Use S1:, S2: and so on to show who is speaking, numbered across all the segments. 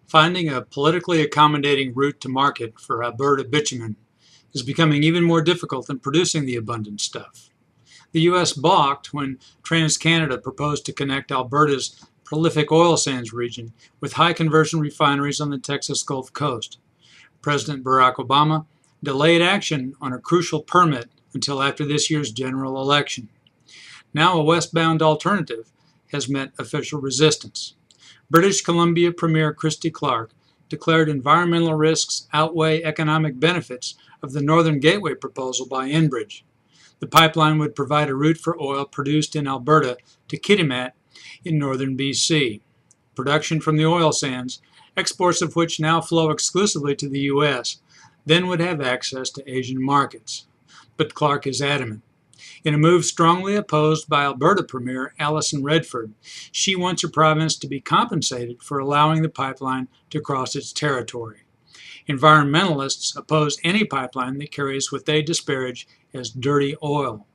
S1: Finding a politically accommodating route to market for Alberta bitumen is becoming even more difficult than producing the abundant stuff. The U.S. balked when TransCanada proposed to connect Alberta's prolific oil sands region with high conversion refineries on the Texas Gulf Coast. President Barack Obama delayed action on a crucial permit until after this year's general election. Now a westbound alternative has met official resistance. British Columbia Premier Christy Clark declared environmental risks outweigh economic benefits of the Northern Gateway proposal by Enbridge. The pipeline would provide a route for oil produced in Alberta to Kitimat in northern BC. Production from the oil sands, exports of which now flow exclusively to the U.S., then would have access to Asian markets. But Clark is adamant. In a move strongly opposed by Alberta Premier Alison Redford, she wants her province to be compensated for allowing the pipeline to cross its territory. Environmentalists oppose any pipeline that carries what they disparage as dirty oil.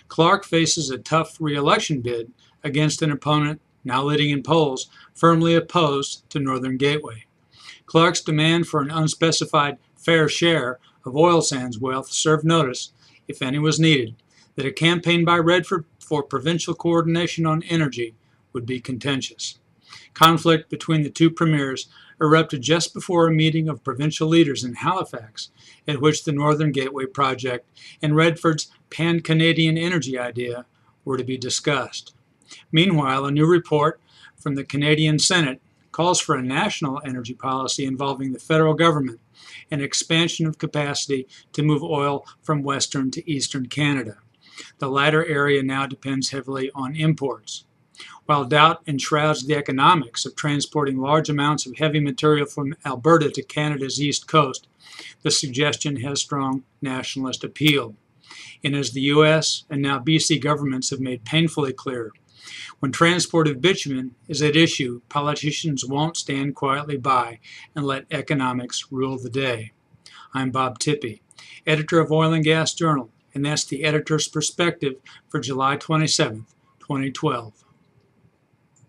S1: Clark faces a tough re-election bid against an opponent, now leading in polls, firmly opposed to Northern Gateway. Clark's demand for an unspecified fair share of oil sands wealth served notice, if any was needed, that a campaign by Redford for provincial coordination on energy would be contentious. Conflict between the two premiers erupted just before a meeting of provincial leaders in Halifax, at which the Northern Gateway project and Redford's pan-Canadian energy idea were to be discussed. Meanwhile, a new report from the Canadian Senate calls for a national energy policy involving the federal government and expansion of capacity to move oil from Western to Eastern Canada. The latter area now depends heavily on imports. While doubt enshrouds the economics of transporting large amounts of heavy material from Alberta to Canada's east coast, the suggestion has strong nationalist appeal. And as the U.S. and now BC governments have made painfully clear, when transport of bitumen is at issue, politicians won't stand quietly by and let economics rule the day. I'm Bob Tippie, editor of Oil and Gas Journal, and that's the editor's perspective for July 27, 2012.